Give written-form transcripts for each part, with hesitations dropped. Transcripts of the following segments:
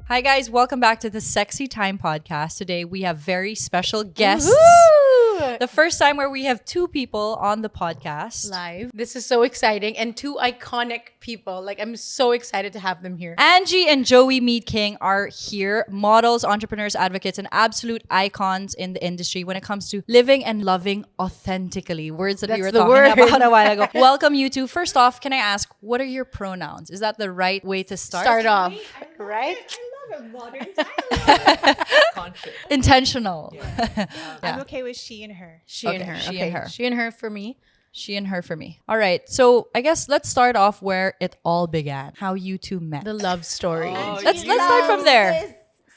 Hi guys, welcome back to the Sexytime podcast. Today we have very special guests. Woo! The first time where we have two people on the podcast. Live. This is so exciting. And two iconic people. Like, I'm so excited to have them here. Angie and Joey Mead-King are here, models, entrepreneurs, advocates, and absolute icons in the industry when it comes to living and loving authentically. Words that we were That's the talking word. about a while ago. Welcome you two. First off, can I ask, what are your pronouns? Is that the right way to start? Start off. Right? I love a modern title. Conscious. Intentional. I'm okay with she and her. She Okay, and her. she Okay. and her. She and her for me. She and her for me. All right. So I guess let's start off where it all began. How you two met. The love story. Oh, Let's start from there. This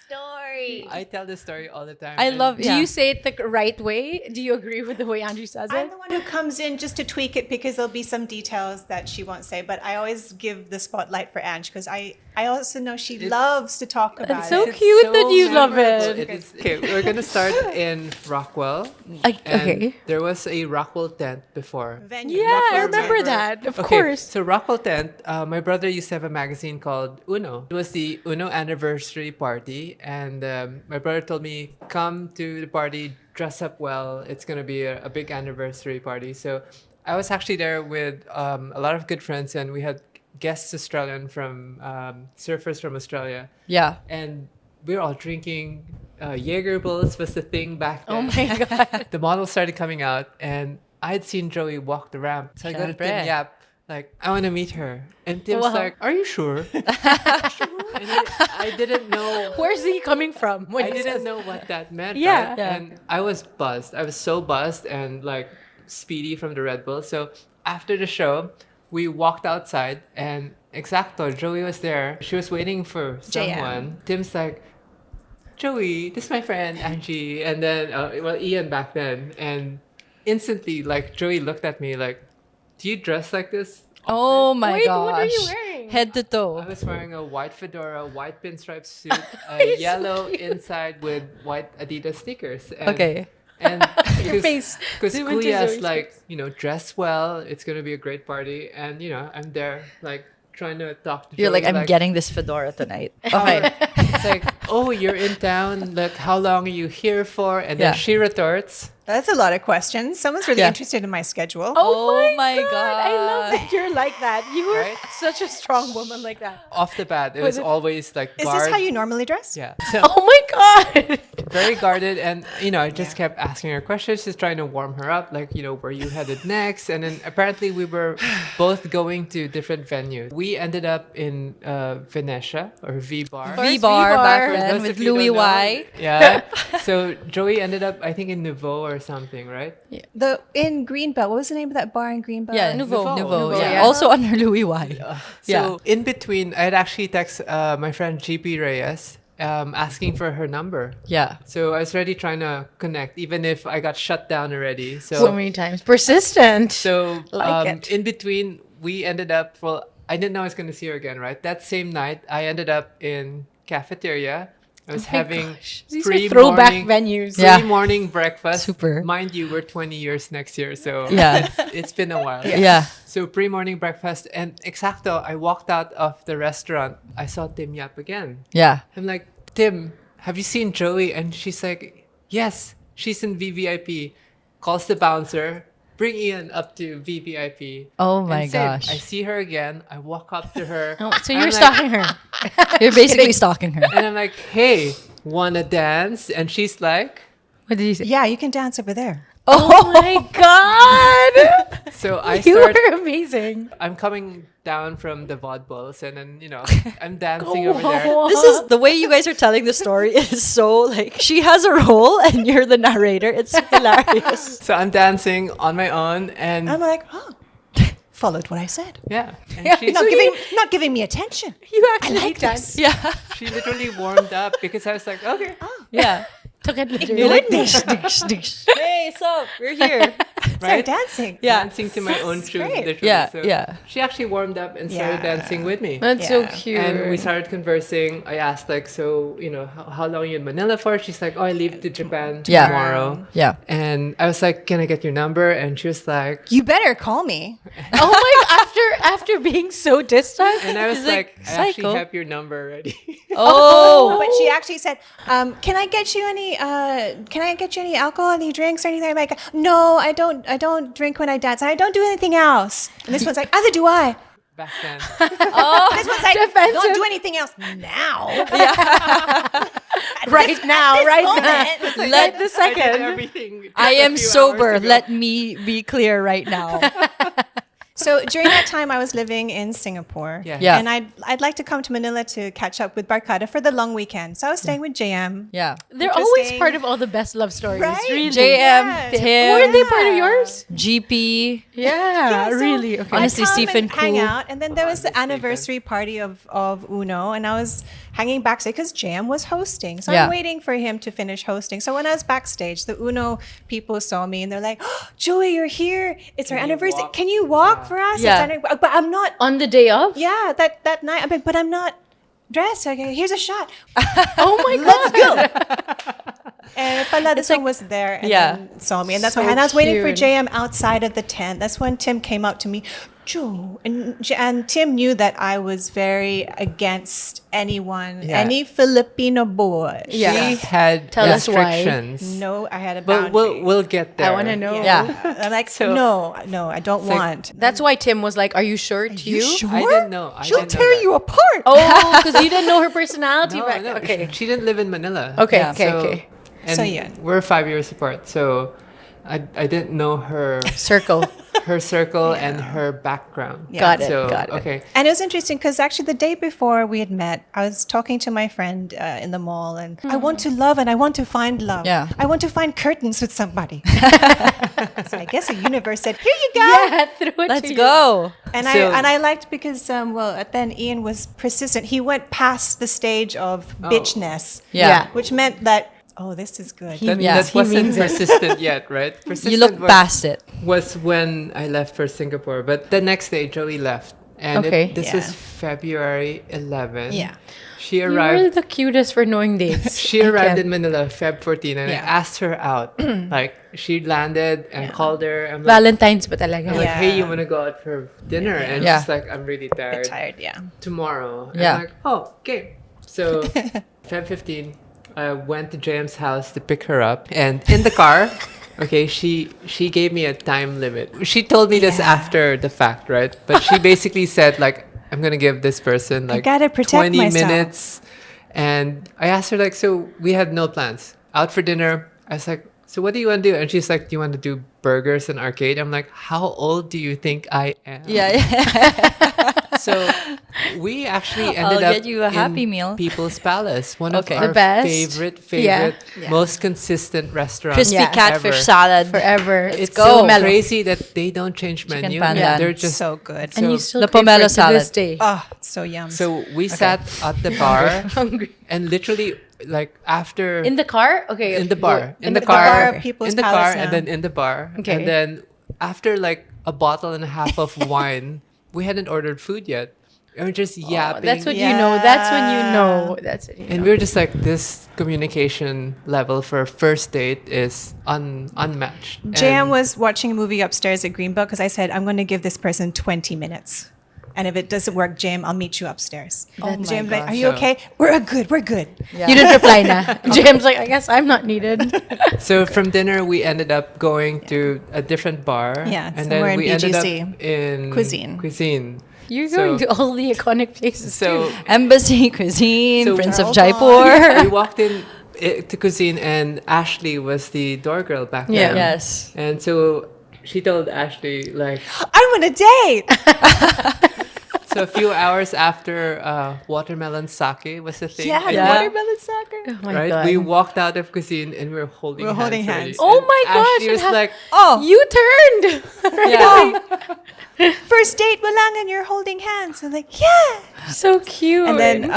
story. I tell this story all the time. I and love. Do yeah. you say it the right way? Do you agree with the way Andrew says I'm it? the one who comes in just to tweak it because there'll be some details that she won't say. But I always give the spotlight for Ange because I also know she loves to talk about It's so it. cute that you love memorable. it. It is, okay, we're gonna start in Rockwell. And Okay. there was a Rockwell tent before. Venue. Yeah, I Rockwell remember River. that. Of Okay, course. so Rockwell tent. My brother used to have a magazine called Uno. It was the Uno anniversary party, and my brother told me, "Come to the party, dress up well. It's gonna be a big anniversary party." So I was actually there with a lot of good friends, and we had guests Australian from surfers from Australia, Yeah. and we were all drinking. Jaeger bullets was the thing back then. Oh my God. The models started coming out, and I had seen Joey walk the ramp. So I go to Syempre. Tim Yap, like, I want to meet her. And Tim's Wow. like, are you sure? And I didn't know. Where's he coming from? When I he didn't says- know what that meant. Yeah. Right? Yeah. And I was buzzed. I was so buzzed and like speedy from the Red Bull. So after the show, we walked outside, and exacto, Joey was there. She was waiting for someone. Tim's like, Joey, this is my friend Angie, and then Ian back then, and instantly like Joey looked at me like, do you dress like this? Oh my Wait, gosh. what are you wearing? Head to I toe. was wearing a white fedora, white pinstripe suit, a yellow inside with white Adidas sneakers. And, Okay. And Your face. because Zoom into Kuya's Zoe's like, dress well. It's gonna be a great party, and I'm there like trying to talk to. You're like, Joey, I'm getting this fedora tonight. Okay. It's like, oh, you're in town. Like, how long are you here for? And then Yeah. she retorts, That's a lot of questions. Someone's really Yeah. interested in my schedule. Oh my I love God. that you're like that. You were Right? such a strong woman like that. off the bat, it Was was it- always like Is guard. this how you normally dress? Yeah. So Oh my God. very guarded, and I just kept asking her questions, just trying to warm her up, like, where you headed next. And then apparently we were both going to different venues. We ended up in Venetia or V Bar. First V-bar V-bar. back For then those with of you who Louis don't know. Y. Yeah. So Joey ended up, I think, in Nouveau or something, right? In Greenbelt. What was the name of that bar in Greenbelt? Yeah, Nouveau. Nouveau. Nouveau, Yeah. yeah. Also under Louis Y. So Yeah. in between, I had actually texted my friend GP Reyes asking for her number. Yeah. So I was already trying to connect, even if I got shut down already. So many times. Persistent. So Like it. in between, we ended up, well, I didn't know I was going to see her again, right? That same night, I ended up in cafeteria. I was having These are throwback pre-morning venues. Yeah. pre-morning breakfast. Super. Mind you, we're 20 years next year, so Yeah. it's been a while. Yeah. So pre-morning breakfast, and exacto, I walked out of the restaurant. I saw Tim Yap again. Yeah. I'm like, Tim, have you seen Joey? And she's like, yes, she's in VVIP. Calls the bouncer, bring Ian up to VVIP. Oh my And same, gosh. I see her again. I walk up to her. Oh, so I'm you're like- stalking her. You're basically stalking her. And I'm like, hey, wanna dance? And she's like, What did you say? Yeah, you can dance over there. Oh my God. so I You start, were amazing. I'm coming down from the vaudeville, and then, I'm dancing over there. This is the way you guys are telling the story is so like she has a role and you're the narrator. It's hilarious. So I'm dancing on my own, and I'm like, oh, followed what I said. yeah. And Yeah, she's, Not giving me attention. You actually like danced. Yeah. she literally warmed up because I was like, okay. Yeah. Took it You're literally. like dish, dish, dish. Hey, sup? We're here. Start Right? dancing. Yeah. Dancing to my own tune, great. literally. Yeah, So yeah. She actually warmed up and started Yeah. dancing with me. That's so Yeah. cute. And we started conversing. I asked, like, so, how long are you in Manila for? She's like, oh, I leave to Japan Yeah. tomorrow. Yeah. And I was like, can I get your number? And she was like, You better call me. Oh my! After after being so distant. And I was He's like, like, I actually psycho. have your number already. Oh. But she actually said, "Can I get you any? Can I get you any alcohol, any drinks, or anything?" I'm like, "No, I don't. I don't drink when I dance. I don't do anything else." And this one's like, "Either do I." Back then. This one's like, Defensive. "Don't do anything else now." Right now, right now. moment. Let the I did second. everything. I a am few hours sober. ago. Let me be clear right now. So during that time, I was living in Singapore. Yeah. Yeah. And I'd like to come to Manila to catch up with Barkada for the long weekend. So I was staying with JM. Yeah. They're always Interesting. part of all the best love stories. Right? Really. JM, Yes. Tim, Were they part of yours? GP. Yeah, So really. Okay. Honestly, I'd come Stephen and hang Koo. out, and then there was the Stephen. anniversary party of Uno, and I was hanging backstage because JM was hosting. So Yeah. I'm waiting for him to finish hosting. So when I was backstage, the Uno people saw me, and they're like, oh, "Joey, you're here! It's our you anniversary. walk?" Can you walk for us?" Yeah. But I'm not. On the day of? Yeah, that night. I'm like, but I'm not dressed. Okay, here's a shot. Oh my God. And pala, this one was there and Yeah. then saw me. And that's So why and I was waiting for cute. JM outside of the tent. That's when Tim came up to me, Joe. And Tim knew that I was very against anyone, Yeah. any Filipino boy. Yeah. She had Tell us why. restrictions. No, I had a But boundary. we'll get there. I want to know. Yeah. I'm like, So- no, I don't like- want. That's why Tim was like, "Are you sure to you?" I didn't know. I She'll didn't know tear that. you apart. Oh, because you didn't know her personality No, back no. then. Okay. She didn't live in Manila. Okay, Yeah. okay, So- okay. And So, yeah. we're 5 years apart. So I didn't know her Circle. circle and her background. Got it, So, got it. Okay. And it was interesting because actually the day before we had met, I was talking to my friend in the mall, and I want to love and I want to find love. Yeah. I want to find curtains with somebody. So I guess the universe said, "Here you go." Yeah, throw it Let's to you. go. And So- I liked because then Ian was persistent. He went past the stage of bitchness, Yeah. which meant that this is good. That, Yeah. that He wasn't means it. persistent yet, right? Persistent You look past it. was when I left for Singapore. But the next day, Joey left. And Okay. this Yeah. was February 11. Yeah. She You were arrived. the cutest for knowing dates. She I arrived can't. in Manila Feb 14 and I Yeah. asked her out. Like she landed and called her. I'm like, Valentine's pa talaga. I'm like, Yeah. hey, you want to go out for dinner? And Yeah. she's like, I'm really tired. Tired, yeah. Tomorrow. And Yeah. I'm like, oh, okay. So Feb 15, I went to JM's house to pick her up. And in the car, okay, she gave me a time limit. She told me this after the fact, right? But she basically said, like, I'm going to give this person like gotta protect 20 myself. minutes. And I asked her, like, so we had no plans. Out for dinner. I was like, so what do you want to do? And she's like, do you want to do burgers and arcade? I'm like, how old do you think I am? Yeah. yeah. So we actually I'll ended up get you a Happy in Meal. People's Palace, one Okay. of The our best. favorite, Yeah. most consistent restaurants. Crispy Yeah. catfish ever. salad. Forever. It's go. so Mellow. crazy that they don't change menu. pandan. They're just so good. and you so- still The crave for pomelo it to this salad. day. Oh, so yum. So we sat at the bar Hungry. and literally like after In the car? Okay. in the bar, in the the car, bar, People's in the Palace car, now. and then in the bar, Okay. and then after like a bottle and a half of wine, we hadn't ordered food yet. And we're just yapping. That's what you know. That's when you know. That's what you And know. we were just like, this communication level for a first date is unmatched. JM And was watching a movie upstairs at Greenbelt because I said, I'm going to give this person 20 minutes. And if it doesn't work, JM, I'll meet you upstairs. That's- JM's like, gosh. are you So- okay? We're good. We're good. Yeah. You didn't reply na. James like, I guess I'm not needed. So from dinner, we ended up going to a different bar. Yeah, and somewhere then in we ended up BGC. in Cuisine. You're So- going to all the iconic places So too. Embassy, cuisine, So Prince of Charles Jaipur. we walked in to cuisine, and Ashley was the door girl back Yeah. then. Yes. And so she told Ashley, like, I want a date. so a few hours after watermelon sake was a thing. Yeah, and Yeah. watermelon soccer. Oh my right? God. We walked out of cuisine and we were holding We're hands. holding already. hands. Oh And my gosh, Ashley it was ha- like, Oh, You turned. Yeah. first date, Walang, and you're holding hands. I'm like, yeah. So cute. And then we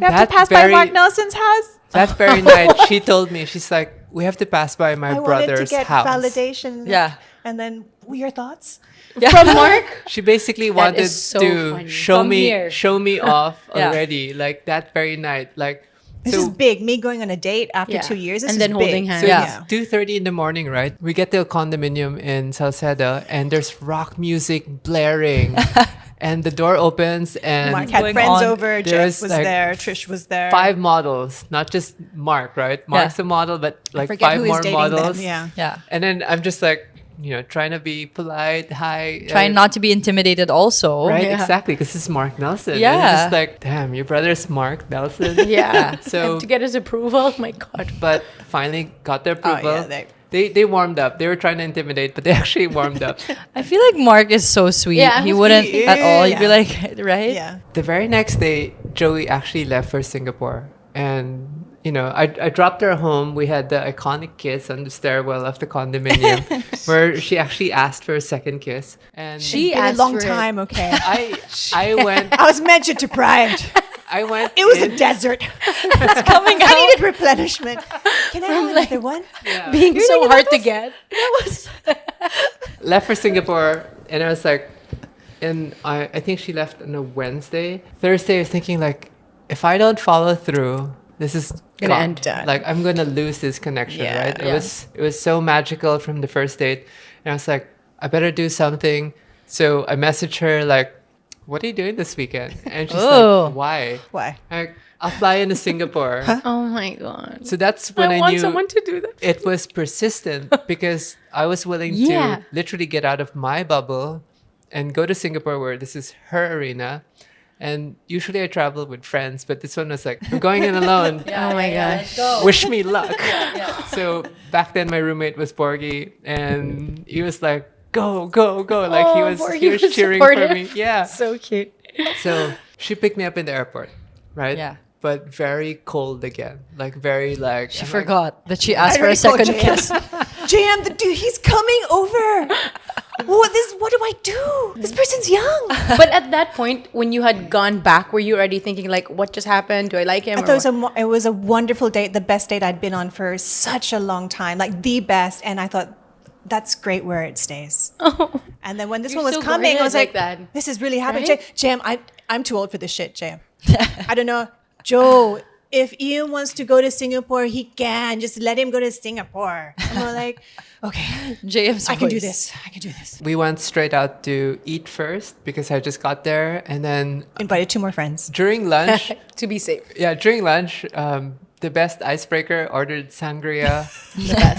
have That to pass by very- Mark Nelson's house. that very night, she told me, she's like, we have to pass by my I wanted to brother's get house. validation. Yeah. And then, your thoughts? from Mark. She basically wanted is so to funny. show From me here. off Yeah. already, like that very night. Like This is big. Me going on a date after Yeah. 2 years. This And is then big. holding hands. So Yeah. it's 2:30 in the morning, right? We get to a condominium in Salcedo, and there's rock music blaring, And the door opens and Mark had going friends on. over. Jeff There's, was like, there. Trish was there. 5 models, not just Mark, right? Mark's a model, but like forget 5 who is more dating them, models. yeah. Yeah. And then I'm just like, trying to be polite. Hi. Trying not to be intimidated also. Right, Yeah. exactly, because it's Mark Nelson. Yeah. And it's just like, damn, your brother's Mark Nelson. Yeah. So, And to get his approval, oh my God. but finally got their Oh, approval. yeah, They warmed up. They were trying to intimidate, but they actually warmed up. I feel like Mark is so sweet. Yeah, he wouldn't he at all. He'd be is. like, right? Yeah. The very next day, Joey actually left for Singapore. And, I dropped her home. We had the iconic kiss on the stairwell of the condominium where she actually asked for a second kiss. And She Been a asked long for it. time, okay. I went I was measured deprived. I went It was a in- desert. It's coming I out. needed replenishment. Can I have another one? yeah, Being so hard to get. left for Singapore and I was like, and I think she left on a Wednesday. Thursday I was thinking like, if I don't follow through, this is Gonna gone. end. Done. Like I'm gonna lose this connection, Yeah. right? Yeah. It was so magical from the first date. And I was like, I better do something. So I messaged her like, what are you doing this weekend? And she's Oh. like, why? Why? Like, I'll fly into Singapore. Oh my God. So that's when I I want knew someone to do that. it was persistent because I was willing Yeah. to literally get out of my bubble and go to Singapore where this is her arena. And usually I travel with friends, but this one was like, I'm going in alone. Oh my gosh. Wish me luck. So back then my roommate was Borgie and he was like, go, go, go. Like Oh, he Borgie was was cheering for me. supportive. Yeah. So cute. So she picked me up in the airport, right? Yeah. But very cold again. Like very like She I'm like, forgot that she asked for a already called second JM. kiss. JM, the dude, he's coming over. What do I do? This person's young. But at that point, when you had gone back, were you already thinking like, what just happened? Do I like him? I or thought what? it was a wonderful date, the best date I'd been on for such a long time, like the best. And I thought, that's great where it stays. And then when this You're one was so coming, I guarded was like like, that. this is really happening. Right? Jam, I'm too old for this shit, Jam. I don't know. Joe, if Ian wants to go to Singapore, he can. Just let him go to Singapore. And we're like, okay, James, I can do this. I can do this. we went straight out to eat first because I just got there. And then Invited 2 more friends. during lunch, To be safe. during lunch, the best icebreaker ordered sangria.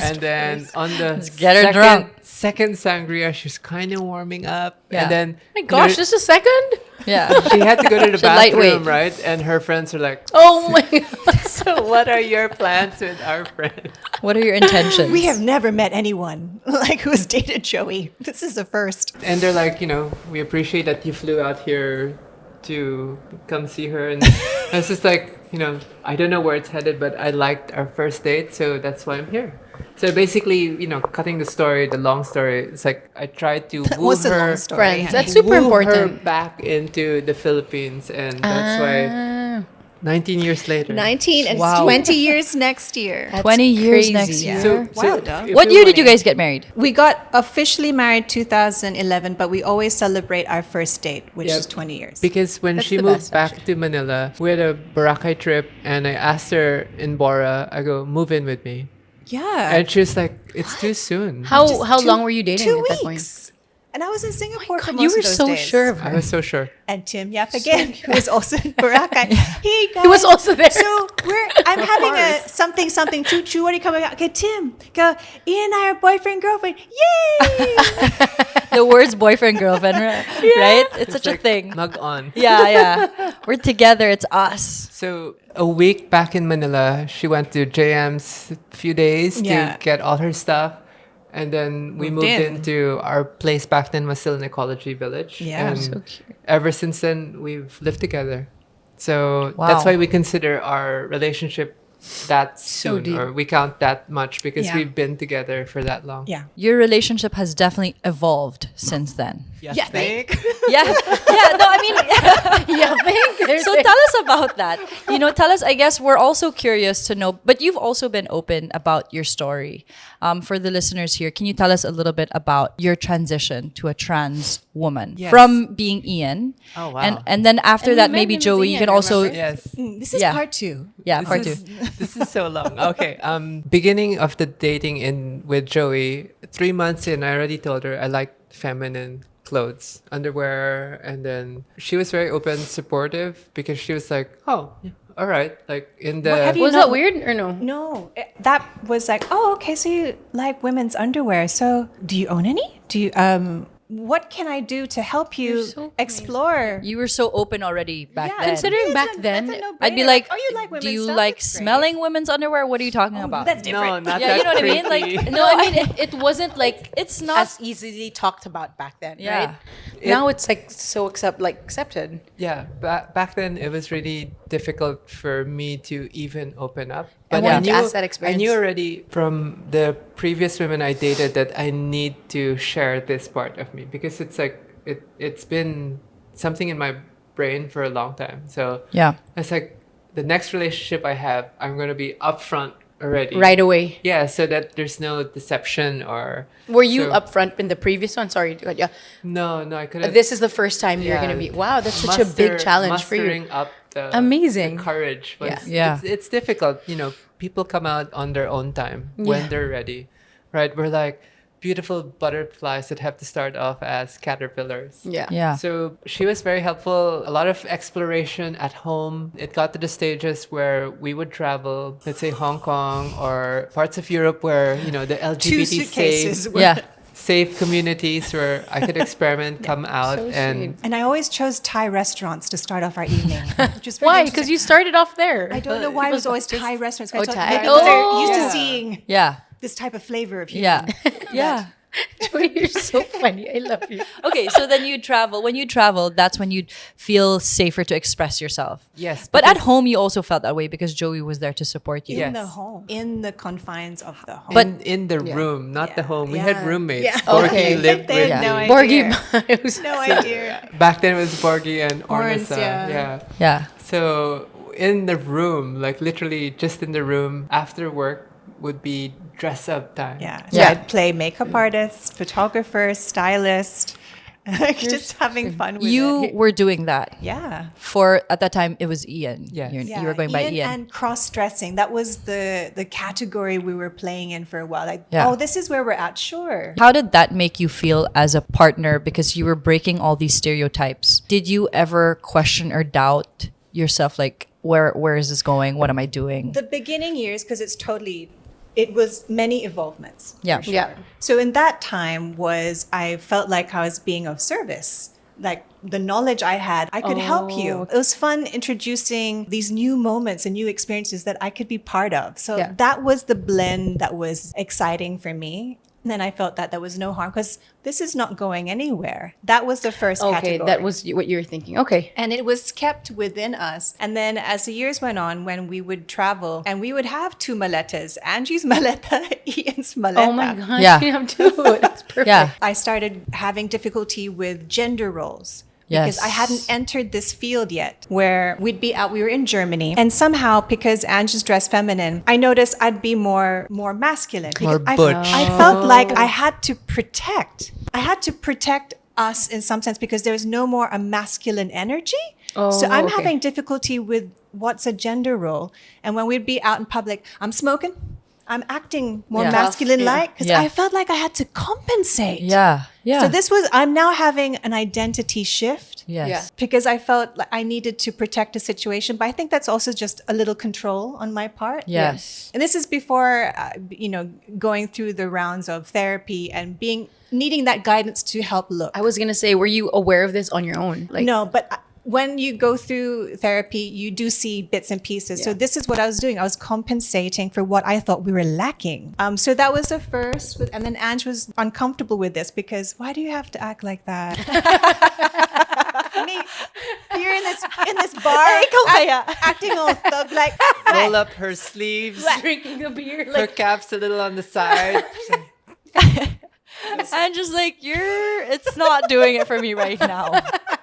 And then on the get her drunk. second sangria, she's kind of warming up. Yeah. And then Oh my gosh, just a second? Yeah. she had to go to the She's lightweight. bathroom, right? And her friends are like, Oh my God. so what are your plans with our friend? What are your intentions? We have never met anyone like who's dated Joey. This is the first. And they're like, we appreciate that you flew out here to come see her. And it's just like, I don't know where it's headed, but I liked our first date, so that's why I'm here. So basically, cutting the long story, it's like I tried to woo What's the her, long story? Friends. honey? That's super woo her important. back into the Philippines, and that's why 19 years later. 19 and Wow. 20 years next year. 20 years crazy. next Yeah. year. Wow, dog. if What we year were- did you guys get married? We got officially married 2011, but we always celebrate our first date, which Yeah. is 20 years. Because when That's she the moved best, back to Manila, we had a Boracay trip, and I asked her in Bora, I go, move in with me. Yeah. And she was like, it's too soon. How Just long were you dating 2 at that point? weeks. And I was in Singapore for God, most you were of those so days. sure of I her. was so sure. And Tim Yap again, who was also in Boracay. He was also there. So I'm having a something choo choo. What are you coming out? Okay, Tim, go. Ian and I are boyfriend girlfriend. Yay! The words boyfriend, girlfriend, right? It's such a like, thing. Mug on. Yeah. We're together. It's us. So a week back in Manila, she went to JM's a few days Yeah. to get all her stuff. And then we moved in. into our place back then was still in Ecology Village. Yeah. And So cute. ever since then, we've lived together. So Wow. that's why we consider our relationship that So soon, deep. or we count that much because Yeah. we've been together for that long. Yeah. Your relationship has definitely evolved since then. Yeah, Think? Yeah. No, I mean, Yeah, there's so tell us about that. Tell us, I guess we're also curious to know, but you've also been open about your story. For the listeners here, can you tell us a little bit about your transition to a trans woman Yes. from being Ian? Oh, wow. And then after And that, we met maybe him as Joey, you Ian, can also, remember? Yes. This is Yeah. part 2. yeah, This part is- 2. This is so long. Okay. Beginning of the dating with Joey, 3 months in, I already told her I like feminine clothes, underwear, and then she was very open, supportive because she was like, "Oh, yeah, all right." Like in the have you Was not- that weird or no? No, that was like, oh, okay. So you like women's underwear. So do you own any? Do you what can I do to help you You're so explore? You were so open already back Yeah, then. Considering It's back a- then, that's a no-brainer. I'd be like, oh, you like women's do you stuff? like It's great. smelling women's underwear? What are you talking about? That's different. no, not Yeah, that you know what I mean? creepy. Like, No, I mean it wasn't like It's not- as easily talked about back then, Yeah. right? Now it's like so accepted. Yeah, back then it was really difficult for me to even open up. I But wanted to ask that I knew experience. already from the previous women I dated that I need to share this part of me because it's like it's been something in my brain for a long time. So Yeah. it's like the next relationship I have, I'm gonna be upfront already. Right away. Yeah, so that there's no deception or. Were you so- upfront in the previous one? Sorry to cut you. No, I couldn't. This is the first time you're Yeah. gonna be. Wow, that's such a big challenge for you. Mustering up the Amazing. the courage. Yeah. Was, Yeah. It's difficult. You know, people come out on their own time Yeah. when they're ready, right? We're like beautiful butterflies that have to start off as caterpillars. Yeah. Yeah. So she was very helpful. A lot of exploration at home. It got to the stages where we would travel, let's say Hong Kong or parts of Europe where, you know, the Two LGBT suitcases. safe, Yeah. safe communities where I could experiment, come out So and sweet. And I always chose Thai restaurants to start off our evening. Which is very Why? interesting. Because you started off there. I don't know why it was always Thai restaurants. Oh, I thought Thai. maybe because they're Oh. used Yeah. to seeing Yeah. this type of flavor of human. Yeah. Yeah. Joey, you're so funny. I love you. Okay, so then you travel. When you travel, that's when you feel safer to express yourself. yes. But at because home, you also felt that way because Joey was there to support you. In Yes. the home, in the confines of the home. But- in the room, not the Yeah. home. We Yeah. had roommates. Yeah. Borgie Okay. lived They with had no me. idea. Borgie vibes. no idea. Back then it was Borgie and Orns, Ornissa. yeah. Yeah. So in the room, like literally just in the room after work would be dress up time. Yeah. So Yeah. I'd play makeup artist, photographer, stylist, like just having fun with You it. were doing that Yeah. for, at that time, it was Ian. Yes. You Yeah, were going by Ian. and cross-dressing. That was the category we were playing in for a while. Like, Yeah. oh, this is where we're at. Sure. How did that make you feel as a partner? Because you were breaking all these stereotypes. Did you ever question or doubt yourself? Like, where is this going? What am I doing? The beginning years, because it was many evolvements. Yeah. for sure. Yeah. So in that time I felt like I was being of service. Like the knowledge I had, I could help you. Oh. It was fun introducing these new moments and new experiences that I could be part of. So Yeah. that was the blend that was exciting for me. And then I felt that there was no harm because this is not going anywhere. That was the first Okay, category. that was what you were thinking. Okay. And it was kept within us. And then as the years went on, when we would travel and we would have two maletas, Angie's maleta, Ian's maleta. Oh my gosh. Yeah. You have two. That's perfect. Yeah. I started having difficulty with gender roles. Because Yes. I hadn't entered this field yet where we'd be out, we were in Germany. And somehow, because Angie's dressed feminine, I noticed I'd be more masculine. More Because butch. I felt like I had to protect. I had to protect us in some sense because there was no more a masculine energy. So I'm okay. having difficulty with what's a gender role. And when we'd be out in public, I'm smoking. I'm acting more Yeah. masculine-like because Yeah. I felt like I had to compensate. Yeah. Yeah. So I'm now having an identity shift. Yes. Yeah. Because I felt like I needed to protect a situation, but I think that's also just a little control on my part. Yes. And this is before, going through the rounds of therapy and needing that guidance to help look. I was gonna say, were you aware of this on your own? Like, No, but when you go through therapy, you do see bits and pieces. So Yeah. this is what I was doing. I was compensating for what I thought we were lacking. So that was the first. And then Ange was uncomfortable with this because why do you have to act like that? You're in this bar acting all thug like. Roll up her sleeves. drinking a beer. Her Like, cap's a little on the side. And just like, it's not doing it for me right now.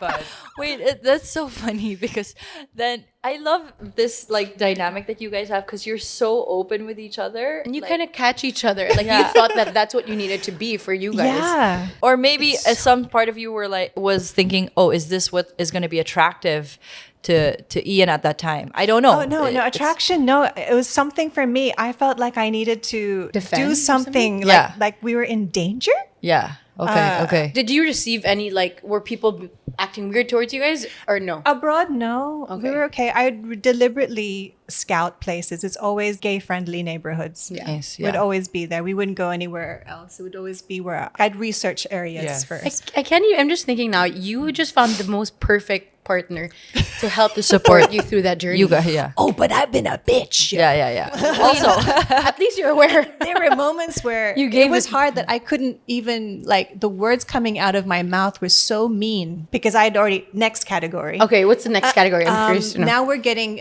But Wait, that's so funny because then I love this like dynamic that you guys have because you're so open with each other. and you Like- kind of catch each other. Like, Yeah. you thought that that's what you needed to be for you guys. Yeah. Or maybe some part of you was thinking, oh, is this what is going to be attractive to Ian at that time? I don't know. Oh no, It's- attraction. No, it was something for me. I felt like I needed to Defend do or something? something Yeah. like we were in danger. Yeah. Okay. Did you receive any, like, were people acting weird towards you guys or no? Abroad, no. Okay. We were okay. I would deliberately scout places. It's always gay-friendly neighborhoods. Yeah. Nice. Would Yeah. always be there. We wouldn't go anywhere else. It would always be where I'd research areas Yes. first. I can't even, I'm just thinking now, you just found the most perfect partner to help to support you through that journey. You got yeah. Oh, but I've been a bitch. Yeah. Also, At least you're aware. There were moments where You gave it was it- hard that I couldn't even, like, the words coming out of my mouth were so mean because I'd already, next category. Okay, what's the next category? I'm curious to know. Now we're getting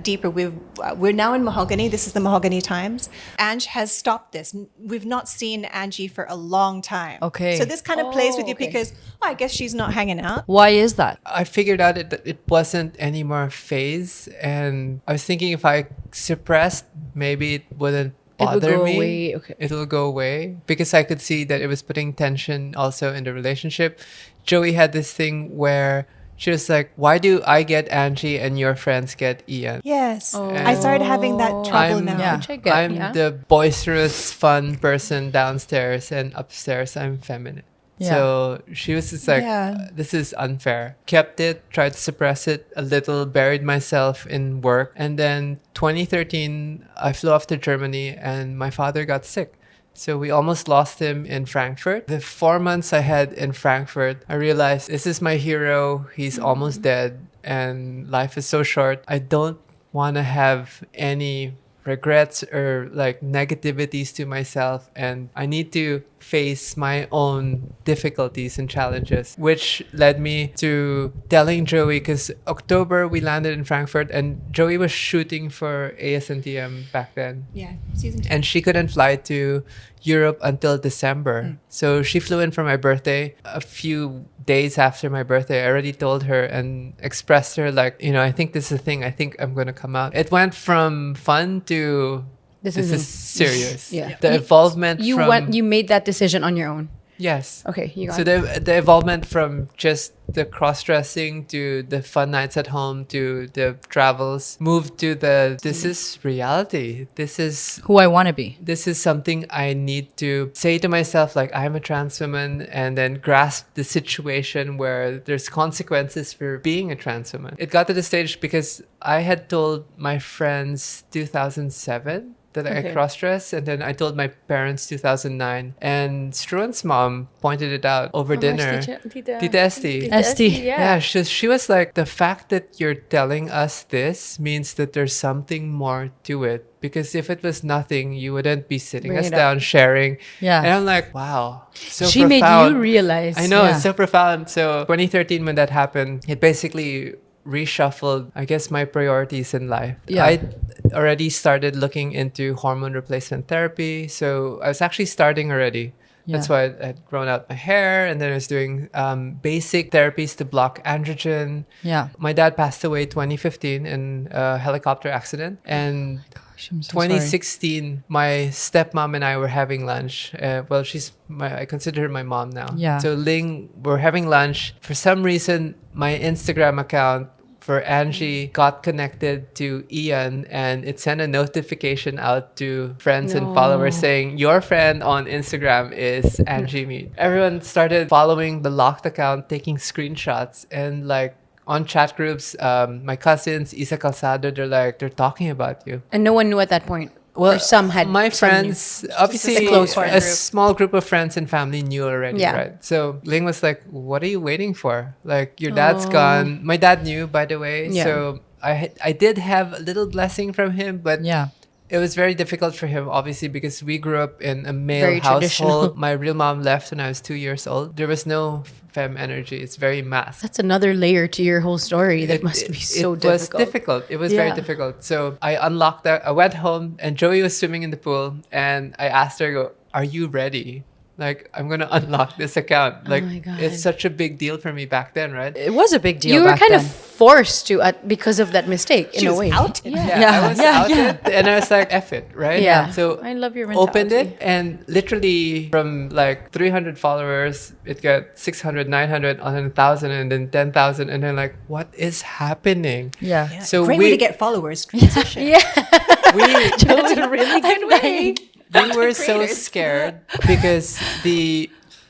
deeper. We're now in Mahogany. This is the Mahogany Times. Ange has stopped this. We've not seen Angie for a long time. Okay. So this kind of plays with you okay. because I guess she's not hanging out. why is that? I figured out that it wasn't any more phase, and I was thinking if I suppressed, maybe it wouldn't It would bother go me. away, okay. It'll go away because I could see that it was putting tension also in the relationship. Joey had this thing where she was like, "Why do I get Angie and your friends get Ian?" Yes. I started having that trouble I'm- now. Yeah. Which I get, I'm yeah. the boisterous, fun person downstairs, and upstairs I'm feminine. Yeah. So she was just like, Yeah. this is unfair. Kept it, tried to suppress it a little, buried myself in work. And then 2013, I flew off to Germany and my father got sick. So we almost lost him in Frankfurt. The 4 months I had in Frankfurt, I realized this is my hero. He's almost dead and life is so short. I don't want to have any regrets or like negativities to myself, and I need to face my own difficulties and challenges, which led me to telling Joey, because October we landed in Frankfurt and Joey was shooting for ASNTM back then, Yeah. Season 2. and she couldn't fly to Europe until December. So she flew in for my birthday. A few days after my birthday, I already told her and expressed her like, I think this is a thing. I think I'm going to come out. It went from fun to this is serious. Yeah. The involvement from... You made that decision on your own. Yes. Okay, you got So it. the involvement from just the cross-dressing to the fun nights at home to the travels moved to this is reality. This is Who I want to be. something I need to say to myself, like, I'm a trans woman, and then grasp the situation where there's consequences for being a trans woman. It got to the stage because I had told my friends 2007 that I Okay. cross-dress, and then I told my parents 2009, and Struan's mom pointed it out over dinner. Tita Esti. Esti. Yeah, she was like, the fact that you're telling us this means that there's something more to it. Because if it was nothing, you wouldn't be sitting Bring us it up. down, sharing. Yeah. And I'm like, wow, so She made profound. you realize. I know, Yeah. it's so profound. So 2013, when that happened, it basically reshuffled, I guess, my priorities in life. Yeah. I already started looking into hormone replacement therapy. So I was actually starting already. That's Yeah. why I had grown out my hair, and then I was doing basic therapies to block androgen. Yeah. My dad passed away 2015 in a helicopter accident, and Gosh, I'm so sorry. 2016, my stepmom and I were having lunch. Well, I consider her my mom now. Yeah. So Ling, we're having lunch. For some reason, my Instagram account for Angie got connected to Ian, and it sent a notification out to friends and followers saying, your friend on Instagram is Angie Mead. Everyone started following the locked account, taking screenshots, and like on chat groups, my cousins, Isa Calzado, they're talking about you. And no one knew at that point. Well, Or some had. my some knew. friends, obviously, a close friend a group. small group of friends and family knew already, Yeah. right? So Ling was like, "What are you waiting for? Like, your dad's gone." My dad knew, by the way. Yeah. So I did have a little blessing from him, but Yeah. it was very difficult for him, obviously, because we grew up in a male Very traditional. household. My real mom left when I was 2 years old. There was no femme energy. It's very masked. That's another layer to your whole story. That must be so it was difficult. difficult. It was very Yeah. difficult. So I unlocked that. I went home and Joey was swimming in the pool, and I asked her, "Are you ready? Like, I'm gonna unlock this account." Like, my God. it's such a big deal for me back then, right? It was a big deal. You were back kind then. of forced to because of that mistake in a way. Yeah, I was outed, and I was like, "F it," right? Yeah. So I love your opened mentality. it, and literally from like 300 followers, it got 600, 900, and then 1,000, and then 10,000, and then like, what is happening? Yeah. So Great we way to get followers. Transition. we That's a really good way. we were so scared because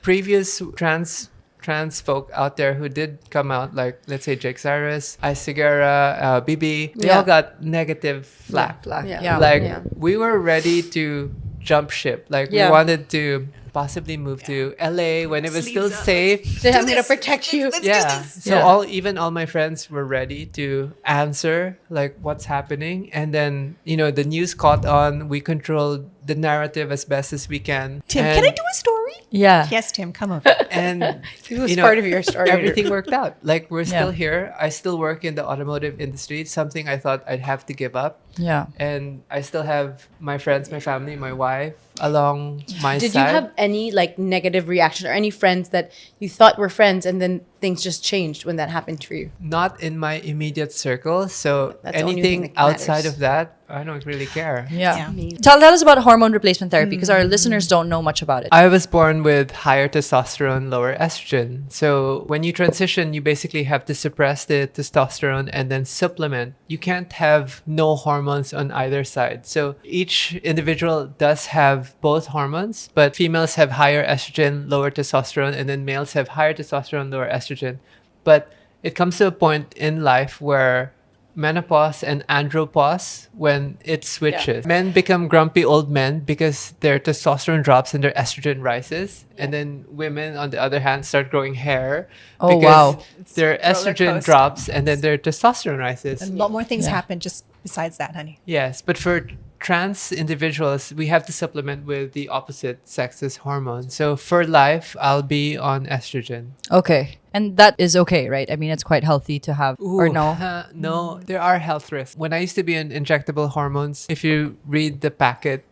previous trans folk out there who did come out, like let's say Jake Cyrus, Ice Segura, BB, they all got negative flack. Yeah. Like Yeah. we were ready to jump ship. Like we wanted to possibly move to LA when it was still safe. So I'm gonna protect you. Yeah. So all my friends were ready to answer like what's happening, and then the news caught on. We controlled the narrative as best as we can. Tim, and, can I do a story? Yeah. Yes, Tim, come over. And It was part of your story. everything worked out. Like we're still Yeah. here. I still work in the automotive industry. It's something I thought I'd have to give up. Yeah. And I still have my friends, my family, my wife along my Did side. you have any like negative reaction or any friends that you thought were friends and then things just changed when that happened for you? Not in my immediate circle. So That's the only thing anything that outside matters. of that, I don't really care. Yeah. Yeah. Tell us about hormone replacement therapy because our listeners don't know much about it. I was born with higher testosterone, lower estrogen. So when you transition, you basically have to suppress the testosterone and then supplement. You can't have no hormones on either side. So each individual does have both hormones, but females have higher estrogen, lower testosterone, and then males have higher testosterone, lower estrogen. But it comes to a point in life where menopause and andropause, when it switches, men become grumpy old men because their testosterone drops and their estrogen rises, and then women on the other hand start growing hair Oh, because wow. their estrogen coaster. drops and then their testosterone rises. A lot more things happen just besides that, honey. Yes, but for trans individuals, we have to supplement with the opposite sex's hormone. So for life, I'll be on estrogen. Okay. And that is okay, right? I mean, it's quite healthy to have, or no? No, there are health risks. When I used to be on injectable hormones, if you read the packet,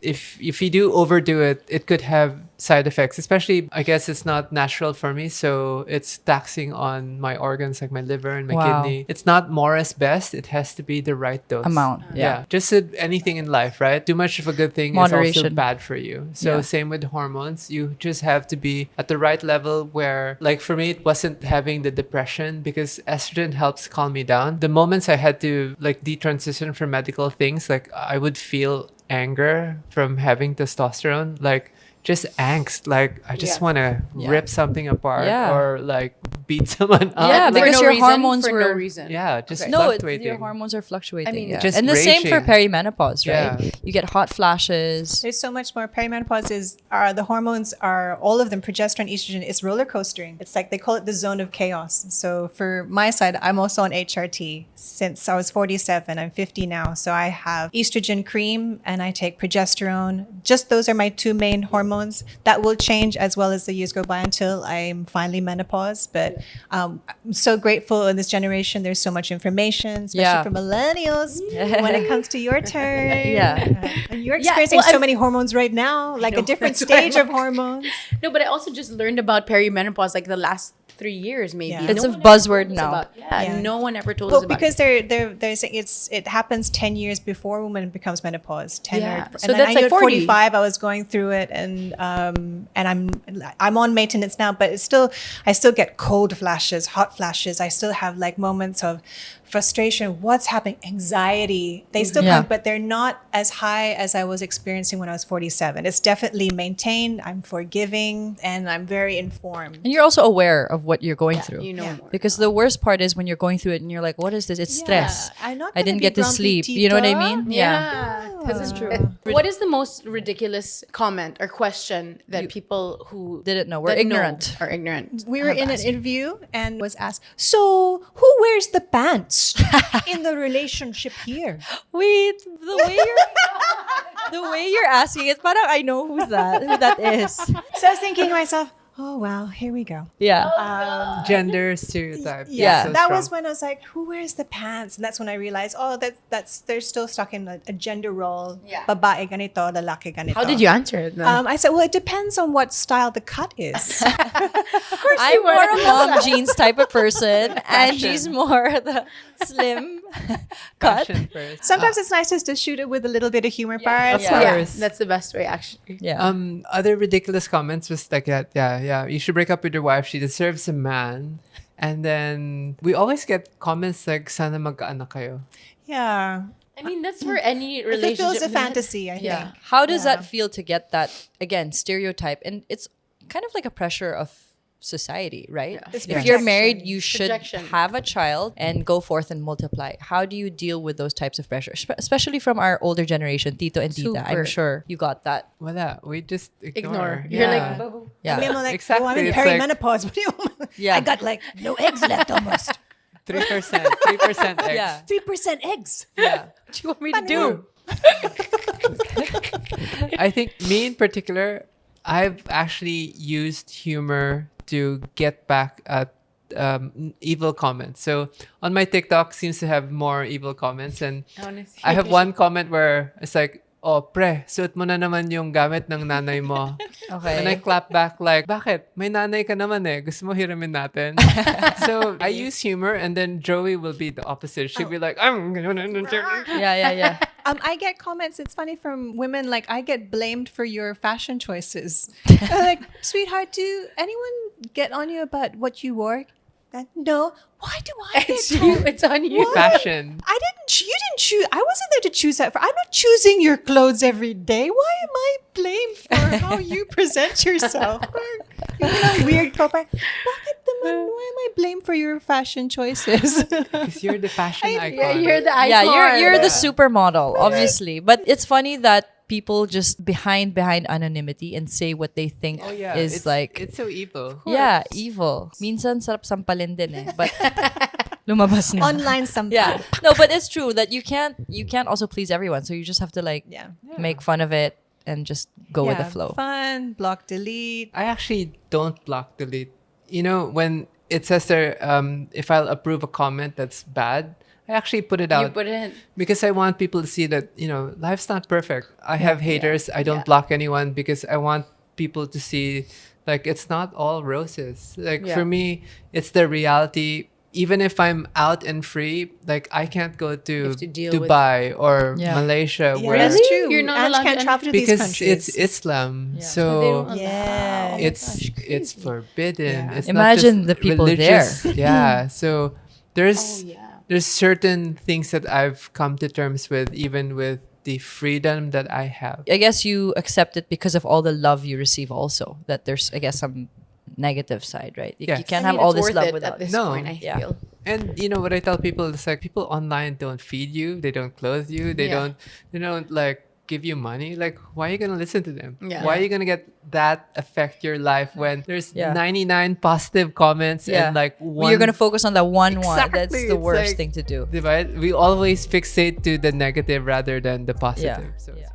if you do overdo it, it could have side effects. Especially, I guess it's not natural for me, so it's taxing on my organs like my liver and my Wow. kidney. It's not more is best. It has to be the right dose. Amount, yeah. Just anything in life, right? Too much of a good thing is also Moderation. bad for you. So Yeah. same with hormones. You just have to be at the right level where, like for me, it wasn't having the depression because estrogen helps calm me down. The moments I had to like detransition from medical things, like I would feel anger from having testosterone, like just angst, like I just want to rip something apart Yeah. or like beat someone up. Yeah, Like, because for no your reason, hormones for were no reason. yeah, just Okay. No, fluctuating. your hormones are fluctuating. I mean, yeah. just and the same for raging. perimenopause, right? Yeah. You get hot flashes. There's so much more. Perimenopause is the hormones are all of them, progesterone, estrogen. It's roller coastering. It's like they call it the zone of chaos. So for my side, I'm also on HRT since I was 47. I'm 50 now, so I have estrogen cream and I take progesterone. Just those are my two main hormones. That will change as well as the years go by until I'm finally menopause. But I'm so grateful in this generation. There's so much information, especially Yeah. for millennials, when it comes to your turn. Yeah. And you're Yeah, experiencing well, so I'm- many hormones right now, like a different that's why stage I'm of hormones. No, but I also just learned about perimenopause like the last 3 years, maybe. Yeah. It's a one ever buzzword told us now. about- Yeah, Yeah. no one ever told us Well, about because it. they're saying it happens 10 years before woman becomes menopause. 10 Yeah. or, So and then that's I like knew at 40. 45 I was going through it, and I'm on maintenance now, but I still get cold flashes, hot flashes. I still have like moments of frustration. What's happening? Anxiety. They still Yeah. come, but they're not as high as I was experiencing when I was 47. It's definitely maintained. I'm forgiving and I'm very informed. And you're also aware of what you're going through. You know Yeah. more. Because the worst part is when you're going through it and you're like, what is this? It's stress. I'm not I gonna didn't be get to grumpy, sleep. You know what I tita. mean? Yeah, because it's true. What is the most ridiculous comment or question that people who Didn't know. We're that ignorant. are ignorant? We were have in an asked? interview and was asked, so who wears the pants in the relationship here? Wait, the way you're asking it, parang I know who that is. So I was thinking to myself, oh, well, here we go. Yeah. Gender stereotype. Yeah. So that strong. was when I was like, who wears the pants? And that's when I realized, oh, that's they're still stuck in a gender role. Yeah. Babae ganito, lalaki ganito. How did you answer it? Then? I said, well, it depends on what style the cut is. I'm more a mom jeans type of person, and she's more the slim cut. Fashion first. Sometimes it's nice just to shoot it with a little bit of humor parts. Yeah. yeah, course. that's the best way actually. Yeah. Other ridiculous comments was like that. Yeah. You should break up with your wife. She deserves a man. And then we always get comments like, "Sana magkaanak kayo." Yeah. I mean, that's for any It relationship. fulfills a fantasy, I Yeah. think. How does Yeah. that feel to get that again stereotype? And it's kind of like a pressure of society, right? It's If you're projection. married, you should Projection. have a child and go forth and multiply. How do you deal with those types of pressure, especially from our older generation, Tito and Tita? I'm Super. sure you got that. Wala, we just Ignore. ignore. You're Yeah. like, Yeah. I'm like, Exactly, oh, I'm in it's like- perimenopause. What do you Yeah. I got like no eggs left almost. 3% eggs. Yeah. 3% eggs. Yeah. What do you want me to do? I think me in particular, I've actually used humor to get back at evil comments. So on my TikTok seems to have more evil comments, and Honestly. I have one comment where it's like, "Oh, pre, suot mo na naman yung gamit ng nanay mo." Okay. And I clap back like, "Bakit? May nanay ka naman eh. Gusto mo hiramin natin?" So I use humor, and then Joey will be the opposite. She'll be like, "I'm gonna." Yeah. I get comments. It's funny from women. Like I get blamed for your fashion choices. Like, sweetheart, do anyone get on you about what you wore? No. Why do I get It's you. It's on you. Fashion. I didn't. You didn't choose. I wasn't there to choose that. I'm not choosing your clothes every day. Why am I blamed for how you present yourself? You're a weird couple. Bakit naman? Why am I blamed for your fashion choices? Because you're the fashion icon. Yeah, you're the icon. Yeah, you're the supermodel, obviously. But it's funny that people just behind anonymity and say what they think Oh yeah, is like it's so evil. yeah, evil. Minsan sarap sampalin din eh. But lumabas na. Online something. Yeah. No, but it's true that you can't also please everyone. So you just have to like Yeah. make fun of it and just go with the flow. Fun, block, delete. I actually don't block delete. You know, when it says there, if I'll approve a comment that's bad, I actually put it You out put it in. because I want people to see that, you know, life's not perfect. I have haters. I don't block anyone because I want people to see like it's not all roses. Like Yeah. for me, it's the reality. Even if I'm out and free, like I can't go to have to deal with- Dubai or Yeah. Malaysia Yeah, where that's Really? true. You're not Ange allowed can't to travel to these because countries. it's Islam. Yeah. So Yeah. it's forbidden. Yeah. It's Imagine not just the people religious. Yeah. So there's Oh, yeah. there's certain things that I've come to terms with, even with the freedom that I have. I guess you accept it because of all the love you receive also. That there's I guess some negative side, right? You Yes. can't I have mean, all it's this worth love it without at this No. point, I Yeah. feel. And you know what I tell people? It's like people online don't feed you, they don't clothe you, they Yeah. don't like give you money. Like, why are you gonna listen to them? Yeah. Why are you gonna get that affect your life when there's Yeah. 99 positive comments Yeah. and like Well, one? you're gonna focus on that one. That's Exactly, the it's worst like- thing to do. Divide. We always fixate to the negative rather than the positive. So Yeah.